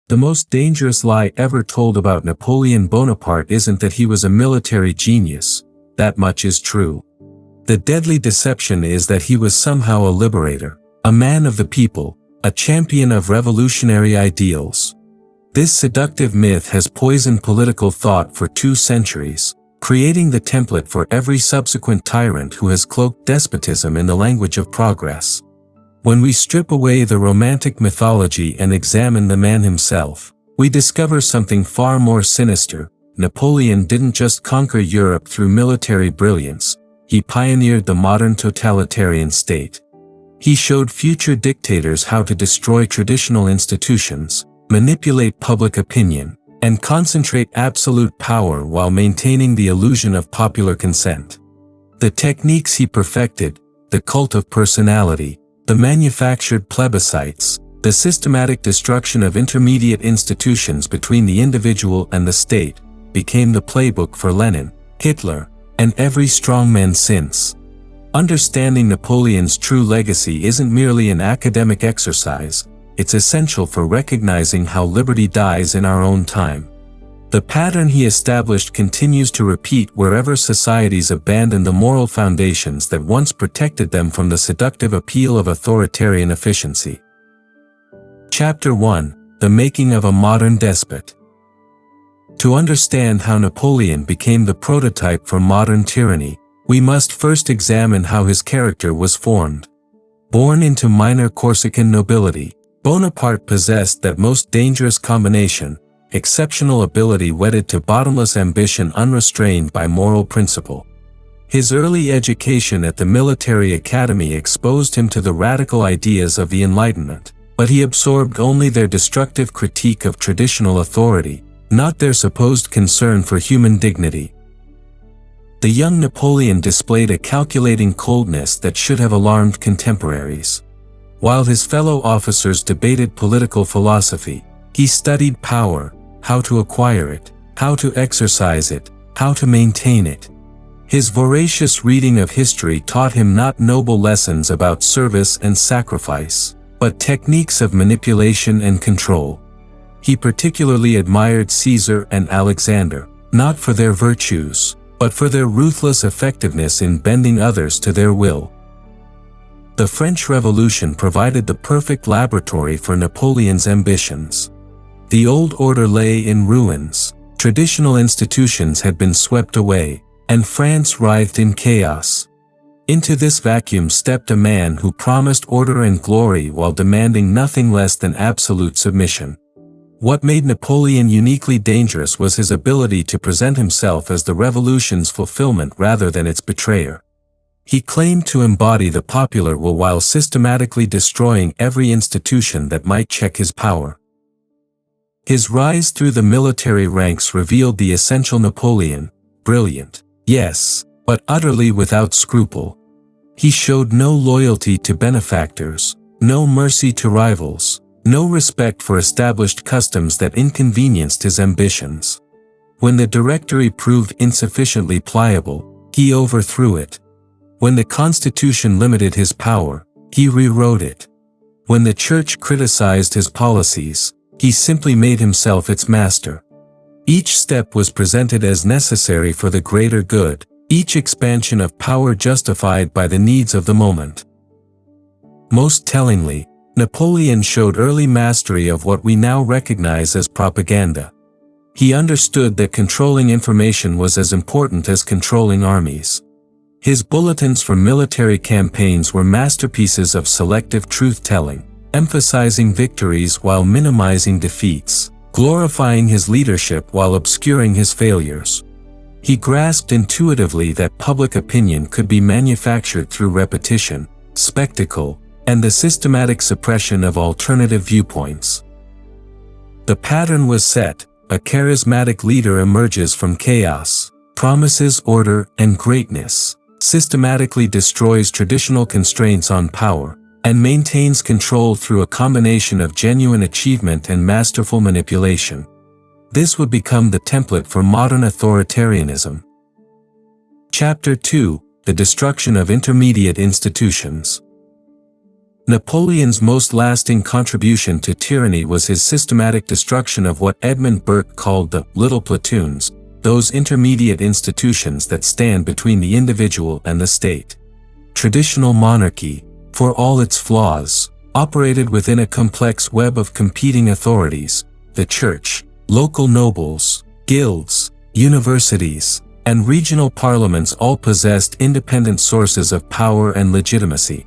The most dangerous lie ever told about Napoleon Bonaparte isn't that he was a military genius. That much is true. The deadly deception is that he was somehow a liberator, a man of the people, a champion of revolutionary ideals. This seductive myth has poisoned political thought for 2 centuries, creating the template for every subsequent tyrant who has cloaked despotism in the language of progress. When we strip away the romantic mythology and examine the man himself, we discover something far more sinister. Napoleon didn't just conquer Europe through military brilliance, he pioneered the modern totalitarian state. He showed future dictators how to destroy traditional institutions, manipulate public opinion, and concentrate absolute power while maintaining the illusion of popular consent. The techniques he perfected, the cult of personality, the manufactured plebiscites, the systematic destruction of intermediate institutions between the individual and the state, became the playbook for Lenin, Hitler, and every strongman since. Understanding Napoleon's true legacy isn't merely an academic exercise, it's essential for recognizing how liberty dies in our own time. The pattern he established continues to repeat wherever societies abandon the moral foundations that once protected them from the seductive appeal of authoritarian efficiency. Chapter 1: The Making of a Modern Despot. To understand how Napoleon became the prototype for modern tyranny, we must first examine how his character was formed. Born into minor Corsican nobility, Bonaparte possessed that most dangerous combination: exceptional ability wedded to bottomless ambition unrestrained by moral principle. His early education at the military academy exposed him to the radical ideas of the Enlightenment, but he absorbed only their destructive critique of traditional authority, not their supposed concern for human dignity. The young Napoleon displayed a calculating coldness that should have alarmed contemporaries. While his fellow officers debated political philosophy, he studied power, how to acquire it, how to exercise it, how to maintain it. His voracious reading of history taught him not noble lessons about service and sacrifice, but techniques of manipulation and control. He particularly admired Caesar and Alexander, not for their virtues, but for their ruthless effectiveness in bending others to their will. The French Revolution provided the perfect laboratory for Napoleon's ambitions. The old order lay in ruins, traditional institutions had been swept away, and France writhed in chaos. Into this vacuum stepped a man who promised order and glory while demanding nothing less than absolute submission. What made Napoleon uniquely dangerous was his ability to present himself as the revolution's fulfillment rather than its betrayer. He claimed to embody the popular will while systematically destroying every institution that might check his power. His rise through the military ranks revealed the essential Napoleon: brilliant, yes, but utterly without scruple. He showed no loyalty to benefactors, no mercy to rivals, no respect for established customs that inconvenienced his ambitions. When the Directory proved insufficiently pliable, he overthrew it. When the Constitution limited his power, he rewrote it. When the Church criticized his policies, he simply made himself its master. Each step was presented as necessary for the greater good, each expansion of power justified by the needs of the moment. Most tellingly, Napoleon showed early mastery of what we now recognize as propaganda. He understood that controlling information was as important as controlling armies. His bulletins for military campaigns were masterpieces of selective truth-telling, emphasizing victories while minimizing defeats, glorifying his leadership while obscuring his failures. He grasped intuitively that public opinion could be manufactured through repetition, spectacle, and the systematic suppression of alternative viewpoints. The pattern was set: a charismatic leader emerges from chaos, promises order and greatness, systematically destroys traditional constraints on power, and maintains control through a combination of genuine achievement and masterful manipulation. This would become the template for modern authoritarianism. Chapter 2: The Destruction of Intermediate Institutions. Napoleon's most lasting contribution to tyranny was his systematic destruction of what Edmund Burke called the little platoons, those intermediate institutions that stand between the individual and the state. Traditional monarchy, for all its flaws, operated within a complex web of competing authorities: the church, local nobles, guilds, universities, and regional parliaments all possessed independent sources of power and legitimacy.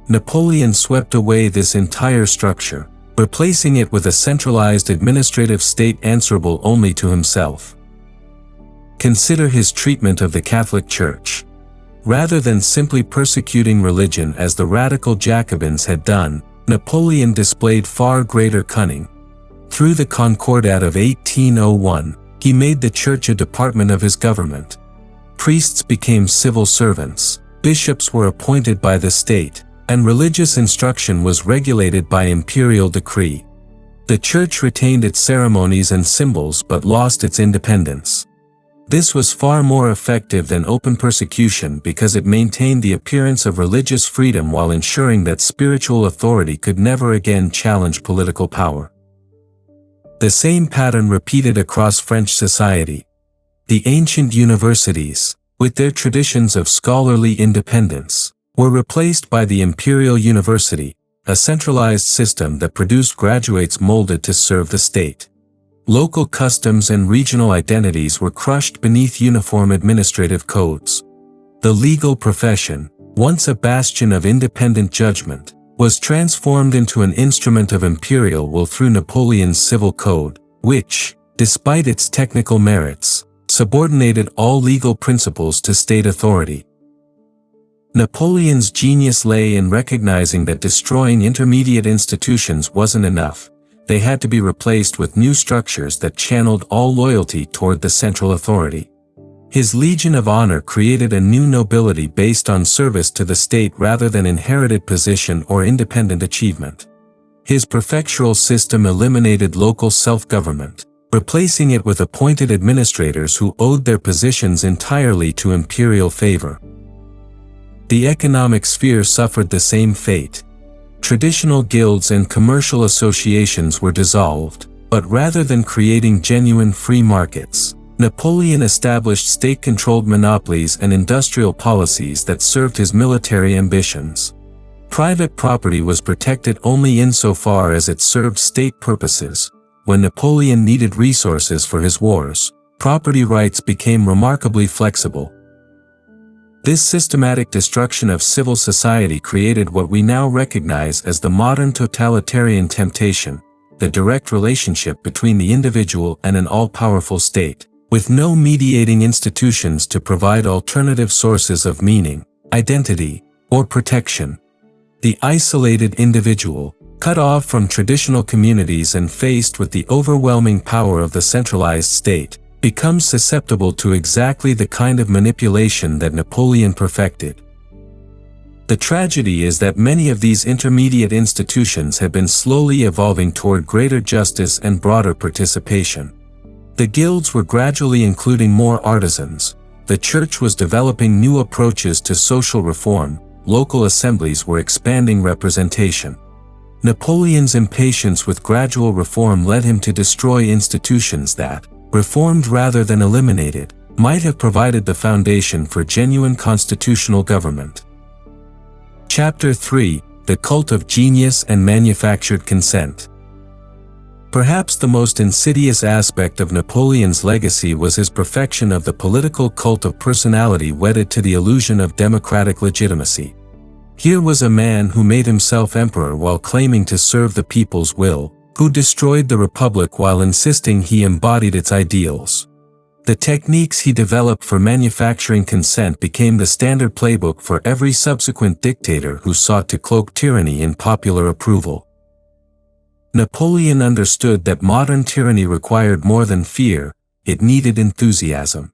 Napoleon swept away this entire structure, replacing it with a centralized administrative state answerable only to himself. Consider his treatment of the Catholic Church. Rather than simply persecuting religion as the radical Jacobins had done, Napoleon displayed far greater cunning. Through the Concordat of 1801, he made the Church a department of his government. Priests became civil servants, bishops were appointed by the state, and religious instruction was regulated by imperial decree. The Church retained its ceremonies and symbols but lost its independence. This was far more effective than open persecution because it maintained the appearance of religious freedom while ensuring that spiritual authority could never again challenge political power. The same pattern repeated across French society. The ancient universities, with their traditions of scholarly independence, were replaced by the imperial university, a centralized system that produced graduates molded to serve the state. Local customs and regional identities were crushed beneath uniform administrative codes. The legal profession, once a bastion of independent judgment, was transformed into an instrument of imperial will through Napoleon's civil code, which, despite its technical merits, subordinated all legal principles to state authority. Napoleon's genius lay in recognizing that destroying intermediate institutions wasn't enough. They had to be replaced with new structures that channeled all loyalty toward the central authority. His Legion of Honor created a new nobility based on service to the state rather than inherited position or independent achievement. His prefectural system eliminated local self-government, replacing it with appointed administrators who owed their positions entirely to imperial favor. The economic sphere suffered the same fate. Traditional guilds and commercial associations were dissolved, but rather than creating genuine free markets, Napoleon established state-controlled monopolies and industrial policies that served his military ambitions. Private property was protected only insofar as it served state purposes. When Napoleon needed resources for his wars, property rights became remarkably flexible. This systematic destruction of civil society created what we now recognize as the modern totalitarian temptation, the direct relationship between the individual and an all-powerful state, with no mediating institutions to provide alternative sources of meaning, identity, or protection. The isolated individual, cut off from traditional communities and faced with the overwhelming power of the centralized state, becomes susceptible to exactly the kind of manipulation that Napoleon perfected. The tragedy is that many of these intermediate institutions have been slowly evolving toward greater justice and broader participation. The guilds were gradually including more artisans, the church was developing new approaches to social reform, local assemblies were expanding representation. Napoleon's impatience with gradual reform led him to destroy institutions that, reformed rather than eliminated, might have provided the foundation for genuine constitutional government. Chapter 3: The Cult of Genius and Manufactured Consent. Perhaps the most insidious aspect of Napoleon's legacy was his perfection of the political cult of personality wedded to the illusion of democratic legitimacy. Here was a man who made himself emperor while claiming to serve the people's will, who destroyed the republic while insisting he embodied its ideals. The techniques he developed for manufacturing consent became the standard playbook for every subsequent dictator who sought to cloak tyranny in popular approval. Napoleon understood that modern tyranny required more than fear, it needed enthusiasm.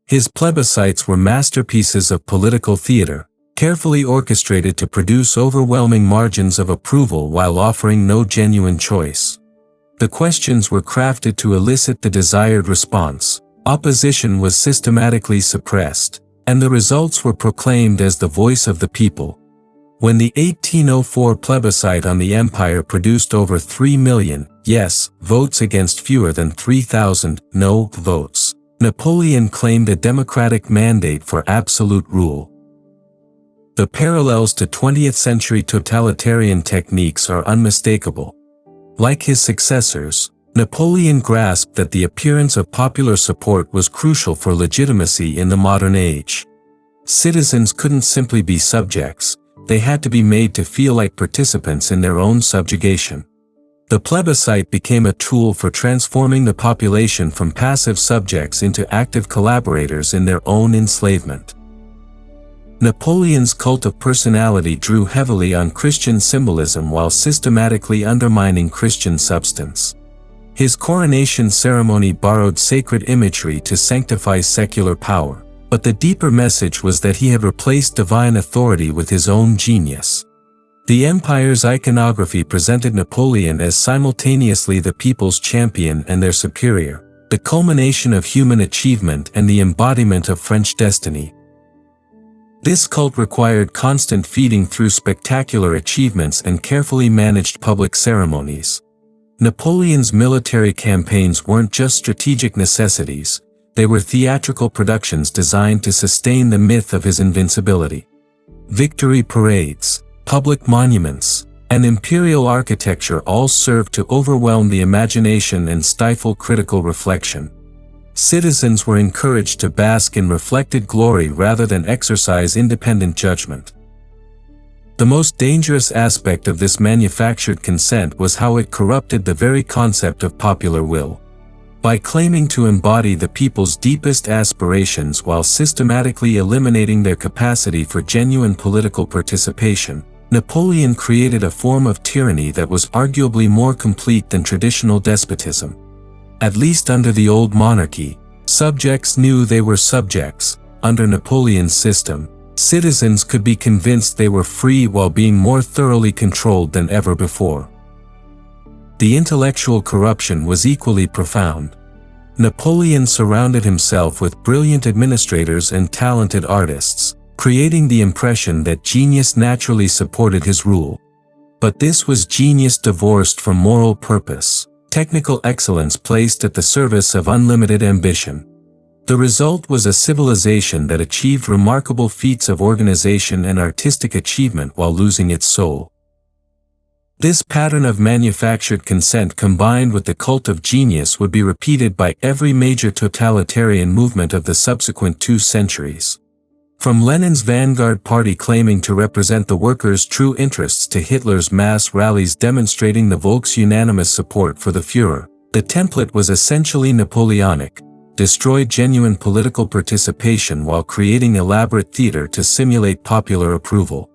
His plebiscites were masterpieces of political theater, carefully orchestrated to produce overwhelming margins of approval while offering no genuine choice. The questions were crafted to elicit the desired response, opposition was systematically suppressed, and the results were proclaimed as the voice of the people. When the 1804 plebiscite on the empire produced over 3 million yes votes against fewer than 3,000 no votes, Napoleon claimed a democratic mandate for absolute rule. The parallels to 20th century totalitarian techniques are unmistakable. Like his successors, Napoleon grasped that the appearance of popular support was crucial for legitimacy in the modern age. Citizens couldn't simply be subjects, they had to be made to feel like participants in their own subjugation. The plebiscite became a tool for transforming the population from passive subjects into active collaborators in their own enslavement. Napoleon's cult of personality drew heavily on Christian symbolism while systematically undermining Christian substance. His coronation ceremony borrowed sacred imagery to sanctify secular power, but the deeper message was that he had replaced divine authority with his own genius. The empire's iconography presented Napoleon as simultaneously the people's champion and their superior, the culmination of human achievement and the embodiment of French destiny. This cult required constant feeding through spectacular achievements and carefully managed public ceremonies. Napoleon's military campaigns weren't just strategic necessities, they were theatrical productions designed to sustain the myth of his invincibility. Victory parades, public monuments, and imperial architecture all served to overwhelm the imagination and stifle critical reflection. Citizens were encouraged to bask in reflected glory rather than exercise independent judgment. The most dangerous aspect of this manufactured consent was how it corrupted the very concept of popular will. By claiming to embody the people's deepest aspirations while systematically eliminating their capacity for genuine political participation, Napoleon created a form of tyranny that was arguably more complete than traditional despotism. At least under the old monarchy, subjects knew they were subjects. Under Napoleon's system, citizens could be convinced they were free while being more thoroughly controlled than ever before. The intellectual corruption was equally profound. Napoleon surrounded himself with brilliant administrators and talented artists, creating the impression that genius naturally supported his rule. But this was genius divorced from moral purpose, technical excellence placed at the service of unlimited ambition. The result was a civilization that achieved remarkable feats of organization and artistic achievement while losing its soul. This pattern of manufactured consent combined with the cult of genius would be repeated by every major totalitarian movement of the subsequent 2 centuries. From Lenin's vanguard party claiming to represent the workers' true interests to Hitler's mass rallies demonstrating the Volk's unanimous support for the Führer, the template was essentially Napoleonic: destroy genuine political participation while creating elaborate theater to simulate popular approval.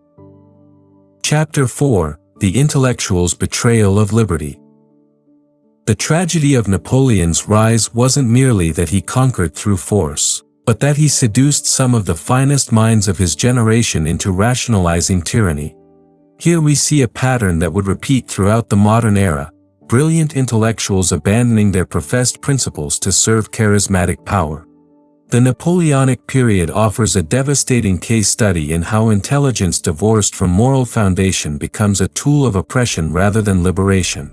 Chapter 4: The Intellectual's Betrayal of Liberty. The tragedy of Napoleon's rise wasn't merely that he conquered through force, but that he seduced some of the finest minds of his generation into rationalizing tyranny. Here we see a pattern that would repeat throughout the modern era: brilliant intellectuals abandoning their professed principles to serve charismatic power. The Napoleonic period offers a devastating case study in how intelligence divorced from moral foundation becomes a tool of oppression rather than liberation.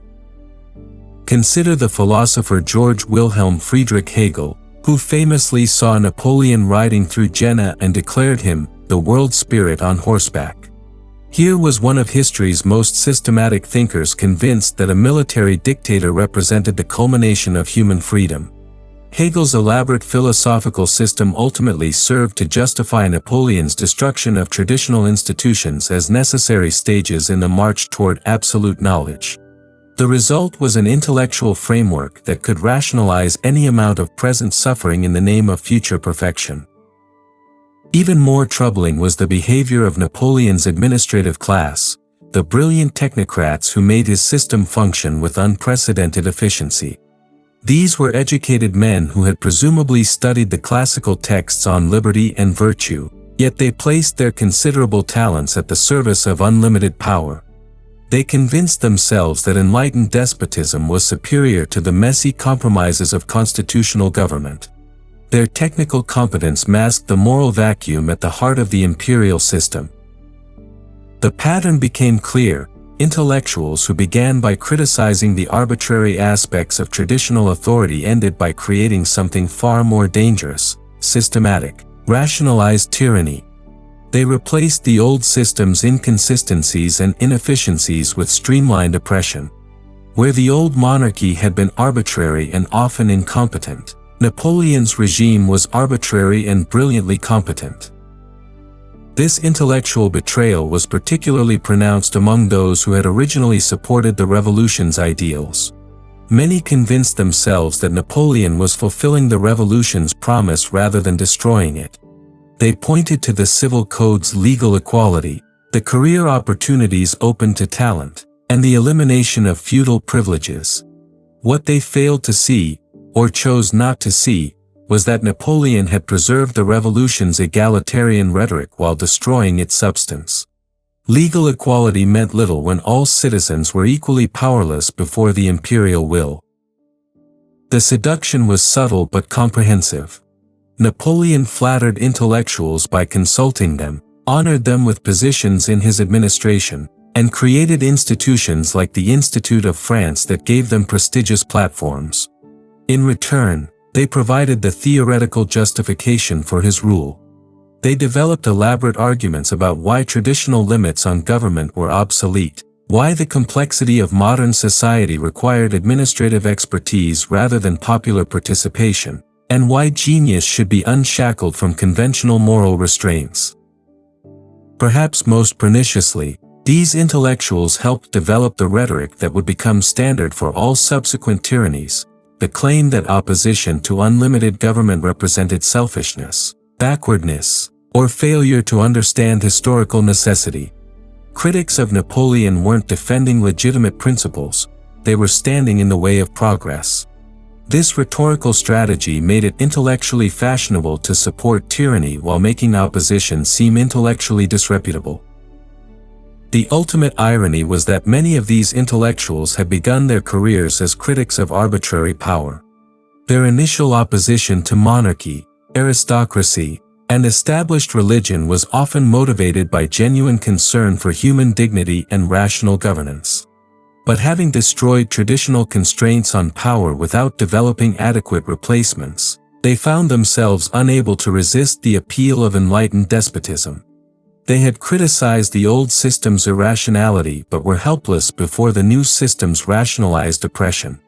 Consider the philosopher George Wilhelm Friedrich Hegel, who famously saw Napoleon riding through Jena and declared him the world spirit on horseback. Here was one of history's most systematic thinkers convinced that a military dictator represented the culmination of human freedom. Hegel's elaborate philosophical system ultimately served to justify Napoleon's destruction of traditional institutions as necessary stages in the march toward absolute knowledge. The result was an intellectual framework that could rationalize any amount of present suffering in the name of future perfection. Even more troubling was the behavior of Napoleon's administrative class, the brilliant technocrats who made his system function with unprecedented efficiency. These were educated men who had presumably studied the classical texts on liberty and virtue, yet they placed their considerable talents at the service of unlimited power. They convinced themselves that enlightened despotism was superior to the messy compromises of constitutional government. Their technical competence masked the moral vacuum at the heart of the imperial system. The pattern became clear: intellectuals who began by criticizing the arbitrary aspects of traditional authority ended by creating something far more dangerous: systematic, rationalized tyranny. They replaced the old system's inconsistencies and inefficiencies with streamlined oppression. Where the old monarchy had been arbitrary and often incompetent, Napoleon's regime was arbitrary and brilliantly competent. This intellectual betrayal was particularly pronounced among those who had originally supported the revolution's ideals. Many convinced themselves that Napoleon was fulfilling the revolution's promise rather than destroying it. They pointed to the civil code's legal equality, the career opportunities open to talent, and the elimination of feudal privileges. What they failed to see, or chose not to see, was that Napoleon had preserved the revolution's egalitarian rhetoric while destroying its substance. Legal equality meant little when all citizens were equally powerless before the imperial will. The seduction was subtle but comprehensive. Napoleon flattered intellectuals by consulting them, honored them with positions in his administration, and created institutions like the Institute of France that gave them prestigious platforms. In return, they provided the theoretical justification for his rule. They developed elaborate arguments about why traditional limits on government were obsolete, why the complexity of modern society required administrative expertise rather than popular participation, and why genius should be unshackled from conventional moral restraints. Perhaps most perniciously, these intellectuals helped develop the rhetoric that would become standard for all subsequent tyrannies: the claim that opposition to unlimited government represented selfishness, backwardness, or failure to understand historical necessity. Critics of Napoleon weren't defending legitimate principles, they were standing in the way of progress. This rhetorical strategy made it intellectually fashionable to support tyranny while making opposition seem intellectually disreputable. The ultimate irony was that many of these intellectuals had begun their careers as critics of arbitrary power. Their initial opposition to monarchy, aristocracy, and established religion was often motivated by genuine concern for human dignity and rational governance. But having destroyed traditional constraints on power without developing adequate replacements, they found themselves unable to resist the appeal of enlightened despotism. They had criticized the old system's irrationality but were helpless before the new system's rationalized oppression.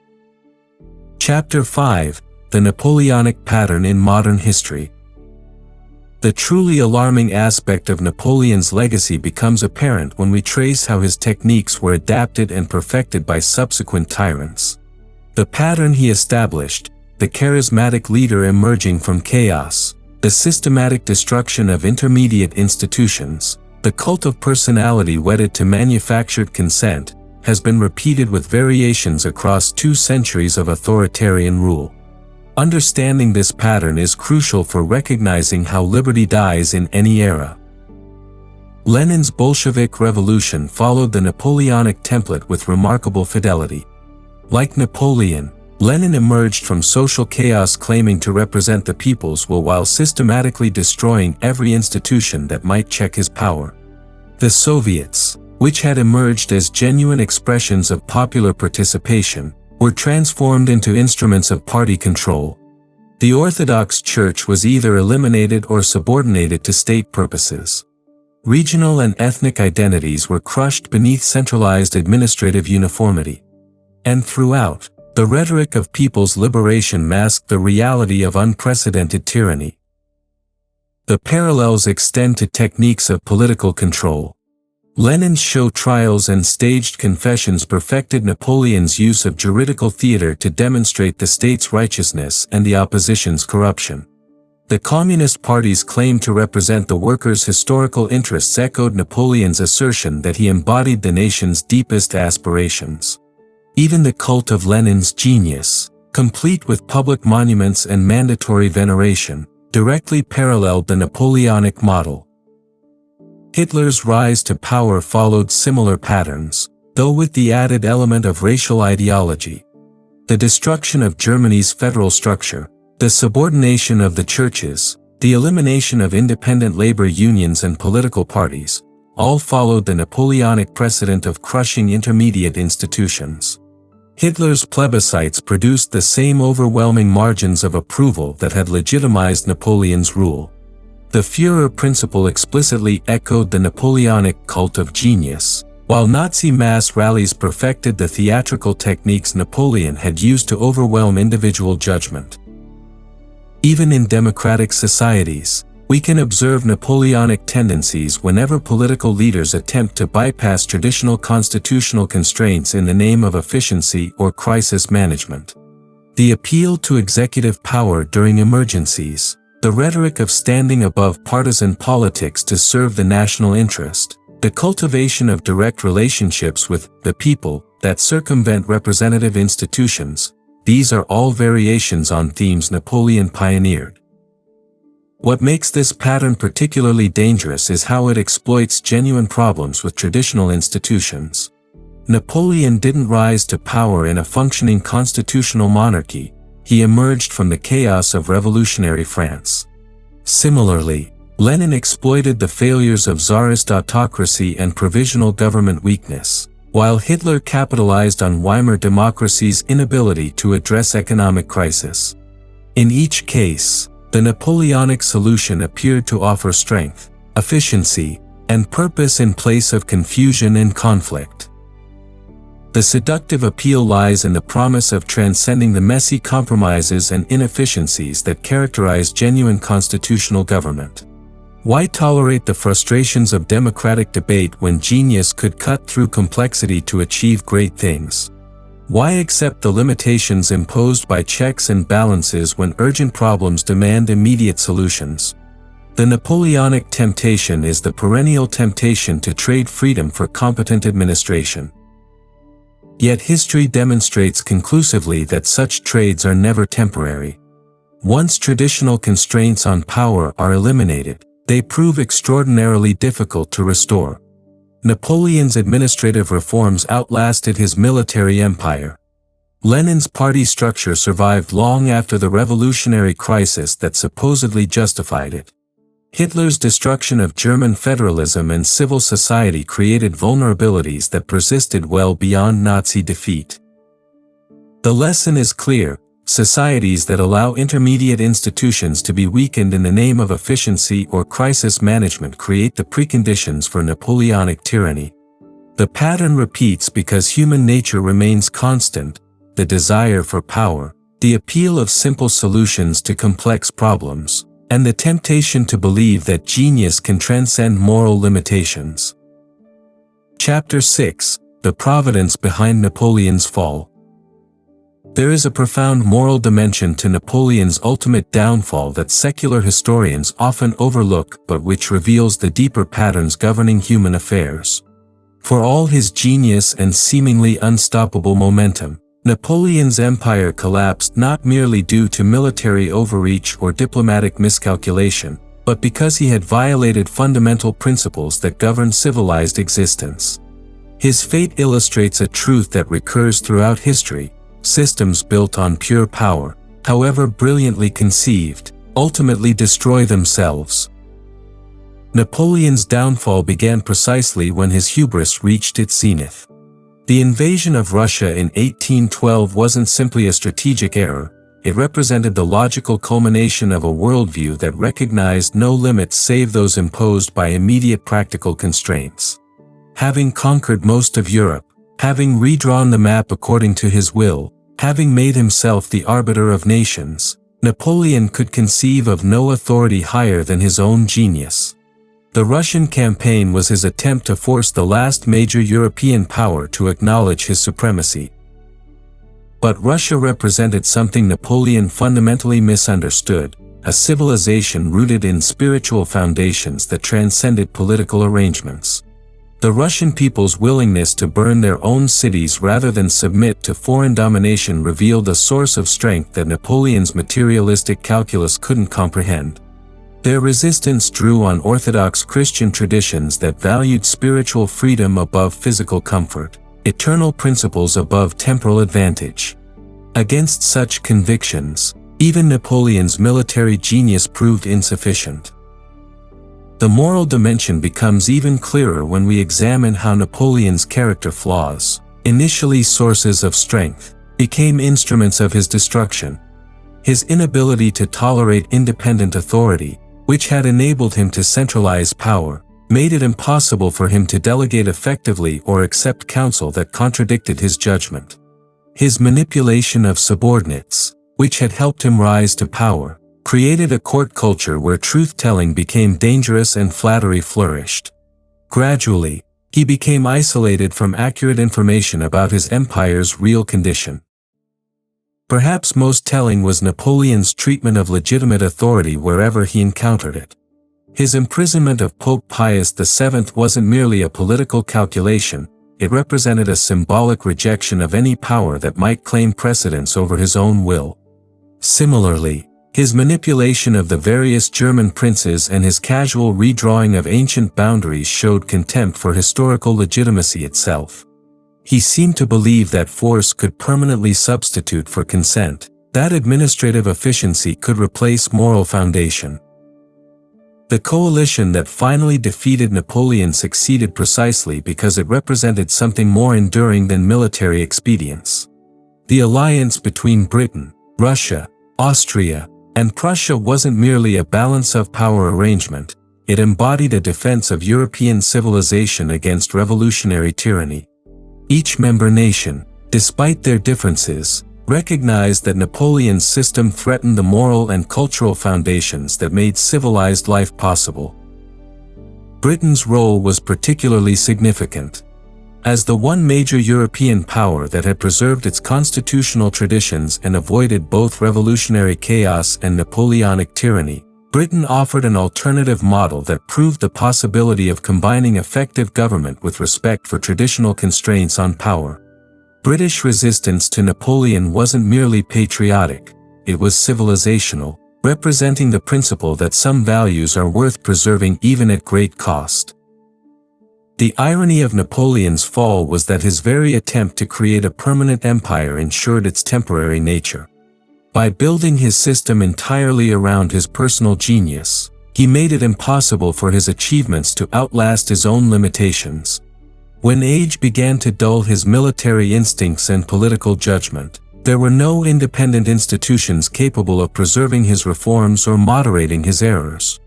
Chapter 5: The Napoleonic Pattern in Modern History. The truly alarming aspect of Napoleon's legacy becomes apparent when we trace how his techniques were adapted and perfected by subsequent tyrants. The pattern he established, the charismatic leader emerging from chaos, the systematic destruction of intermediate institutions, the cult of personality wedded to manufactured consent, has been repeated with variations across 2 centuries of authoritarian rule. Understanding this pattern is crucial for recognizing how liberty dies in any era. Lenin's Bolshevik Revolution followed the Napoleonic template with remarkable fidelity. Like Napoleon, Lenin emerged from social chaos claiming to represent the people's will while systematically destroying every institution that might check his power. The Soviets, which had emerged as genuine expressions of popular participation, were transformed into instruments of party control. The Orthodox Church was either eliminated or subordinated to state purposes. Regional and ethnic identities were crushed beneath centralized administrative uniformity. And throughout, the rhetoric of people's liberation masked the reality of unprecedented tyranny. The parallels extend to techniques of political control. Lenin's show trials and staged confessions perfected Napoleon's use of juridical theater to demonstrate the state's righteousness and the opposition's corruption. The Communist Party's claim to represent the workers' historical interests echoed Napoleon's assertion that he embodied the nation's deepest aspirations. Even the cult of Lenin's genius, complete with public monuments and mandatory veneration, directly paralleled the Napoleonic model. Hitler's rise to power followed similar patterns, though with the added element of racial ideology. The destruction of Germany's federal structure, the subordination of the churches, the elimination of independent labor unions and political parties, all followed the Napoleonic precedent of crushing intermediate institutions. Hitler's plebiscites produced the same overwhelming margins of approval that had legitimized Napoleon's rule. The Führer principle explicitly echoed the Napoleonic cult of genius, while Nazi mass rallies perfected the theatrical techniques Napoleon had used to overwhelm individual judgment. Even in democratic societies, we can observe Napoleonic tendencies whenever political leaders attempt to bypass traditional constitutional constraints in the name of efficiency or crisis management. The appeal to executive power during emergencies, the rhetoric of standing above partisan politics to serve the national interest, the cultivation of direct relationships with the people that circumvent representative institutions, these are all variations on themes Napoleon pioneered. What makes this pattern particularly dangerous is how it exploits genuine problems with traditional institutions. Napoleon didn't rise to power in a functioning constitutional monarchy, he emerged from the chaos of revolutionary France. Similarly, Lenin exploited the failures of Tsarist autocracy and provisional government weakness, while Hitler capitalized on Weimar democracy's inability to address economic crisis. In each case, the Napoleonic solution appeared to offer strength, efficiency, and purpose in place of confusion and conflict. The seductive appeal lies in the promise of transcending the messy compromises and inefficiencies that characterize genuine constitutional government. Why tolerate the frustrations of democratic debate when genius could cut through complexity to achieve great things? Why accept the limitations imposed by checks and balances when urgent problems demand immediate solutions? The Napoleonic temptation is the perennial temptation to trade freedom for competent administration. Yet history demonstrates conclusively that such trades are never temporary. Once traditional constraints on power are eliminated, they prove extraordinarily difficult to restore. Napoleon's administrative reforms outlasted his military empire. Lenin's party structure survived long after the revolutionary crisis that supposedly justified it. Hitler's destruction of German federalism and civil society created vulnerabilities that persisted well beyond Nazi defeat. The lesson is clear: societies that allow intermediate institutions to be weakened in the name of efficiency or crisis management create the preconditions for Napoleonic tyranny. The pattern repeats because human nature remains constant: the desire for power, the appeal of simple solutions to complex problems, and the temptation to believe that genius can transcend moral limitations. Chapter 6: The Providence Behind Napoleon's Fall. There is a profound moral dimension to Napoleon's ultimate downfall that secular historians often overlook but which reveals the deeper patterns governing human affairs. For all his genius and seemingly unstoppable momentum, Napoleon's empire collapsed not merely due to military overreach or diplomatic miscalculation, but because he had violated fundamental principles that govern civilized existence. His fate illustrates a truth that recurs throughout history: systems built on pure power, however brilliantly conceived, ultimately destroy themselves. Napoleon's downfall began precisely when his hubris reached its zenith. The invasion of Russia in 1812 wasn't simply a strategic error, it represented the logical culmination of a worldview that recognized no limits save those imposed by immediate practical constraints. Having conquered most of Europe, having redrawn the map according to his will, having made himself the arbiter of nations, Napoleon could conceive of no authority higher than his own genius. The Russian campaign was his attempt to force the last major European power to acknowledge his supremacy. But Russia represented something Napoleon fundamentally misunderstood: a civilization rooted in spiritual foundations that transcended political arrangements. The Russian people's willingness to burn their own cities rather than submit to foreign domination revealed a source of strength that Napoleon's materialistic calculus couldn't comprehend. Their resistance drew on orthodox Christian traditions that valued spiritual freedom above physical comfort, eternal principles above temporal advantage. Against such convictions, even Napoleon's military genius proved insufficient. The moral dimension becomes even clearer when we examine how Napoleon's character flaws, initially sources of strength, became instruments of his destruction. His inability to tolerate independent authority, which had enabled him to centralize power, made it impossible for him to delegate effectively or accept counsel that contradicted his judgment. His manipulation of subordinates, which had helped him rise to power, created a court culture where truth-telling became dangerous and flattery flourished. Gradually, he became isolated from accurate information about his empire's real condition. Perhaps most telling was Napoleon's treatment of legitimate authority wherever he encountered it. His imprisonment of Pope Pius VII wasn't merely a political calculation, it represented a symbolic rejection of any power that might claim precedence over his own will. Similarly, his manipulation of the various German princes and his casual redrawing of ancient boundaries showed contempt for historical legitimacy itself. He seemed to believe that force could permanently substitute for consent, that administrative efficiency could replace moral foundation. The coalition that finally defeated Napoleon succeeded precisely because it represented something more enduring than military expedients. The alliance between Britain, Russia, Austria, and Prussia wasn't merely a balance of power arrangement, it embodied a defense of European civilization against revolutionary tyranny. Each member nation, despite their differences, recognized that Napoleon's system threatened the moral and cultural foundations that made civilized life possible. Britain's role was particularly significant. As the one major European power that had preserved its constitutional traditions and avoided both revolutionary chaos and Napoleonic tyranny, Britain offered an alternative model that proved the possibility of combining effective government with respect for traditional constraints on power. British resistance to Napoleon wasn't merely patriotic, it was civilizational, representing the principle that some values are worth preserving even at great cost. The irony of Napoleon's fall was that his very attempt to create a permanent empire ensured its temporary nature. By building his system entirely around his personal genius, he made it impossible for his achievements to outlast his own limitations. When age began to dull his military instincts and political judgment, there were no independent institutions capable of preserving his reforms or moderating his errors.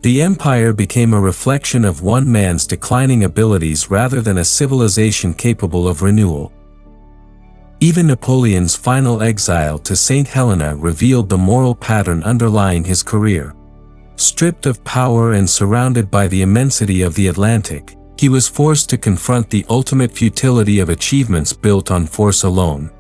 The empire became a reflection of one man's declining abilities rather than a civilization capable of renewal. Even Napoleon's final exile to St. Helena revealed the moral pattern underlying his career. Stripped of power and surrounded by the immensity of the Atlantic, he was forced to confront the ultimate futility of achievements built on force alone.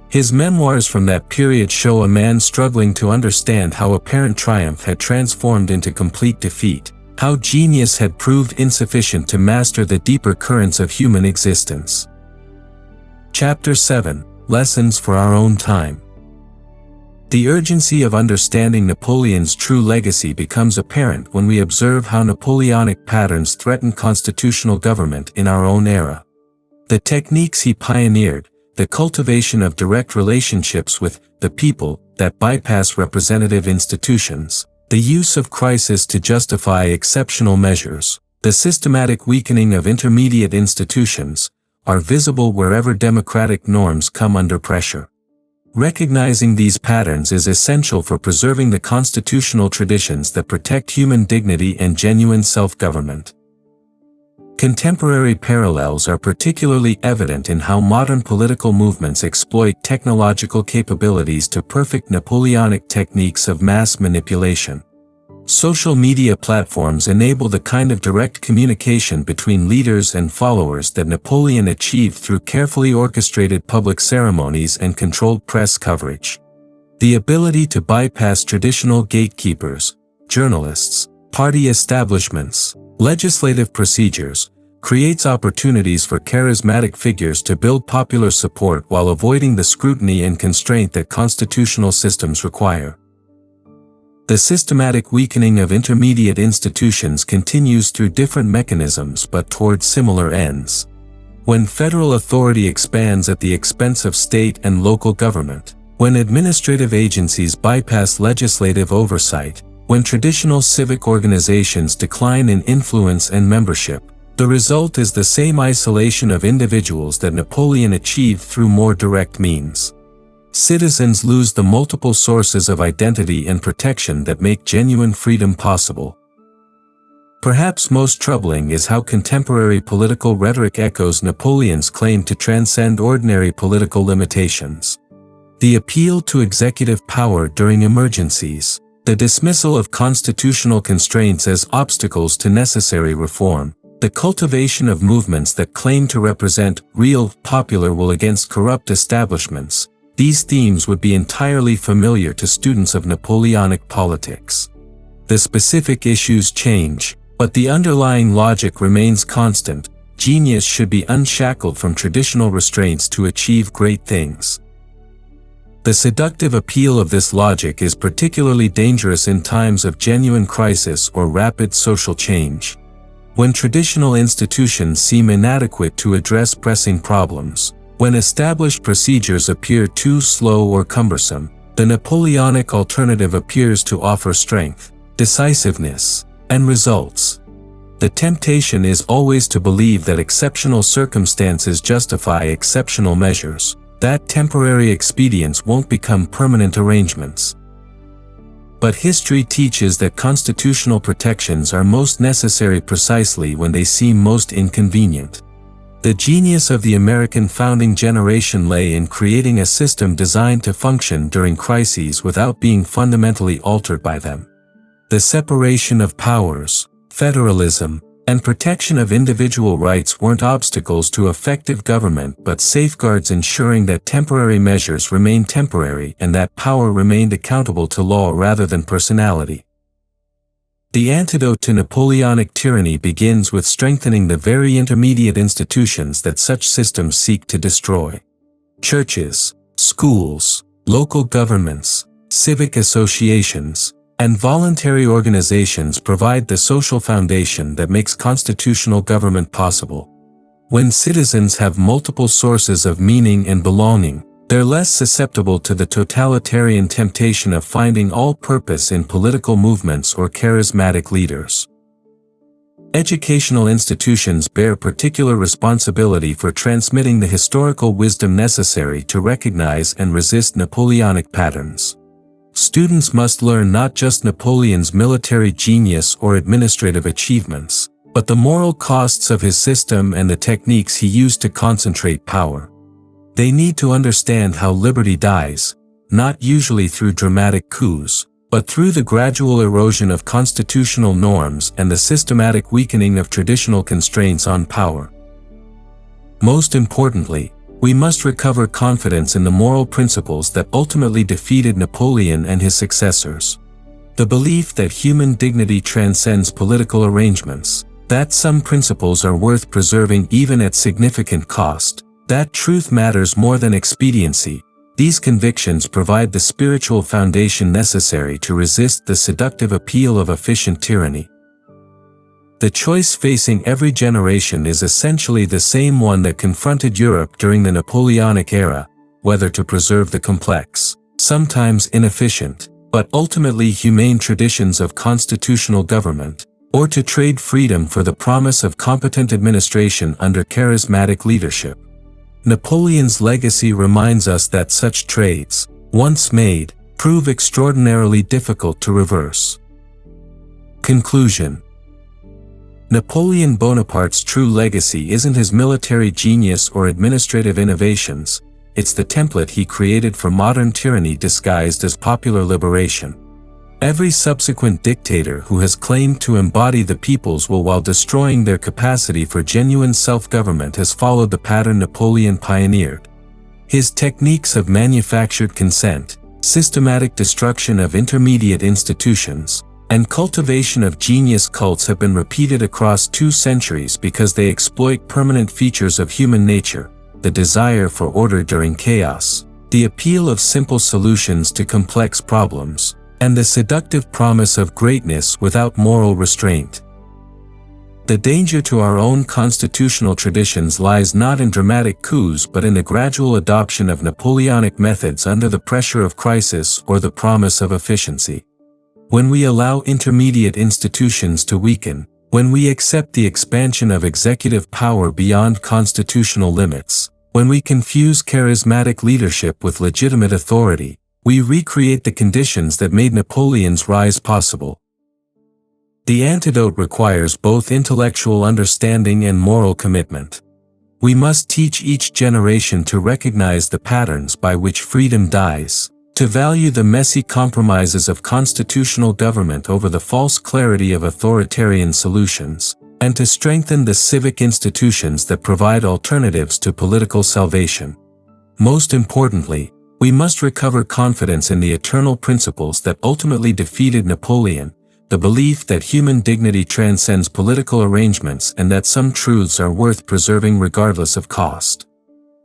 His memoirs from that period show a man struggling to understand how apparent triumph had transformed into complete defeat, how genius had proved insufficient to master the deeper currents of human existence. Chapter 7: Lessons for Our Own Time. The urgency of understanding Napoleon's true legacy becomes apparent when we observe how Napoleonic patterns threaten constitutional government in our own era. The techniques he pioneered, the cultivation of direct relationships with the people that bypass representative institutions, the use of crisis to justify exceptional measures, the systematic weakening of intermediate institutions, are visible wherever democratic norms come under pressure. Recognizing these patterns is essential for preserving the constitutional traditions that protect human dignity and genuine self-government. Contemporary parallels are particularly evident in how modern political movements exploit technological capabilities to perfect Napoleonic techniques of mass manipulation. Social media platforms enable the kind of direct communication between leaders and followers that Napoleon achieved through carefully orchestrated public ceremonies and controlled press coverage. The ability to bypass traditional gatekeepers, journalists, party establishments, legislative procedures, creates opportunities for charismatic figures to build popular support while avoiding the scrutiny and constraint that constitutional systems require. The systematic weakening of intermediate institutions continues through different mechanisms but toward similar ends. When federal authority expands at the expense of state and local government, when administrative agencies bypass legislative oversight, When traditional civic organizations decline in influence and membership, the result is the same isolation of individuals that Napoleon achieved through more direct means. Citizens lose the multiple sources of identity and protection that make genuine freedom possible. Perhaps most troubling is how contemporary political rhetoric echoes Napoleon's claim to transcend ordinary political limitations. The appeal to executive power during emergencies, the dismissal of constitutional constraints as obstacles to necessary reform, the cultivation of movements that claim to represent real, popular will against corrupt establishments, these themes would be entirely familiar to students of Napoleonic politics. The specific issues change, but the underlying logic remains constant. Genius should be unshackled from traditional restraints to achieve great things. The seductive appeal of this logic is particularly dangerous in times of genuine crisis or rapid social change. When traditional institutions seem inadequate to address pressing problems, when established procedures appear too slow or cumbersome, the Napoleonic alternative appears to offer strength, decisiveness, and results. The temptation is always to believe that exceptional circumstances justify exceptional measures, that temporary expedients won't become permanent arrangements. But history teaches that constitutional protections are most necessary precisely when they seem most inconvenient. The genius of the American founding generation lay in creating a system designed to function during crises without being fundamentally altered by them. The separation of powers, federalism, and protection of individual rights weren't obstacles to effective government but safeguards ensuring that temporary measures remained temporary and that power remained accountable to law rather than personality. The antidote to Napoleonic tyranny begins with strengthening the very intermediate institutions that such systems seek to destroy. Churches, schools, local governments, civic associations, and voluntary organizations provide the social foundation that makes constitutional government possible. When citizens have multiple sources of meaning and belonging, they're less susceptible to the totalitarian temptation of finding all purpose in political movements or charismatic leaders. Educational institutions bear particular responsibility for transmitting the historical wisdom necessary to recognize and resist Napoleonic patterns. Students must learn not just Napoleon's military genius or administrative achievements, but the moral costs of his system and the techniques he used to concentrate power. They need to understand how liberty dies, not usually through dramatic coups, but through the gradual erosion of constitutional norms and the systematic weakening of traditional constraints on power. Most importantly, we must recover confidence in the moral principles that ultimately defeated Napoleon and his successors. The belief that human dignity transcends political arrangements, that some principles are worth preserving even at significant cost, that truth matters more than expediency. These convictions provide the spiritual foundation necessary to resist the seductive appeal of efficient tyranny. The choice facing every generation is essentially the same one that confronted Europe during the Napoleonic era, whether to preserve the complex, sometimes inefficient, but ultimately humane traditions of constitutional government, or to trade freedom for the promise of competent administration under charismatic leadership. Napoleon's legacy reminds us that such trades, once made, prove extraordinarily difficult to reverse. Conclusion. Napoleon Bonaparte's true legacy isn't his military genius or administrative innovations, it's the template he created for modern tyranny disguised as popular liberation. Every subsequent dictator who has claimed to embody the people's will while destroying their capacity for genuine self-government has followed the pattern Napoleon pioneered. His techniques of manufactured consent, systematic destruction of intermediate institutions, and cultivation of genius cults have been repeated across 2 centuries because they exploit permanent features of human nature, the desire for order during chaos, the appeal of simple solutions to complex problems, and the seductive promise of greatness without moral restraint. The danger to our own constitutional traditions lies not in dramatic coups but in the gradual adoption of Napoleonic methods under the pressure of crisis or the promise of efficiency. when we allow intermediate institutions to weaken, when we accept the expansion of executive power beyond constitutional limits, when we confuse charismatic leadership with legitimate authority, we recreate the conditions that made Napoleon's rise possible. The antidote requires both intellectual understanding and moral commitment. We must teach each generation to recognize the patterns by which freedom dies, to value the messy compromises of constitutional government over the false clarity of authoritarian solutions, and to strengthen the civic institutions that provide alternatives to political salvation. Most importantly, we must recover confidence in the eternal principles that ultimately defeated Napoleon, the belief that human dignity transcends political arrangements and that some truths are worth preserving regardless of cost.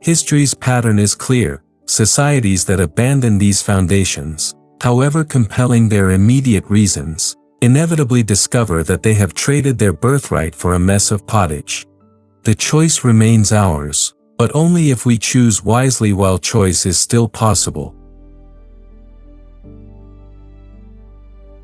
History's pattern is clear. Societies that abandon these foundations, however compelling their immediate reasons, inevitably discover that they have traded their birthright for a mess of pottage. The choice remains ours, but only if we choose wisely while choice is still possible.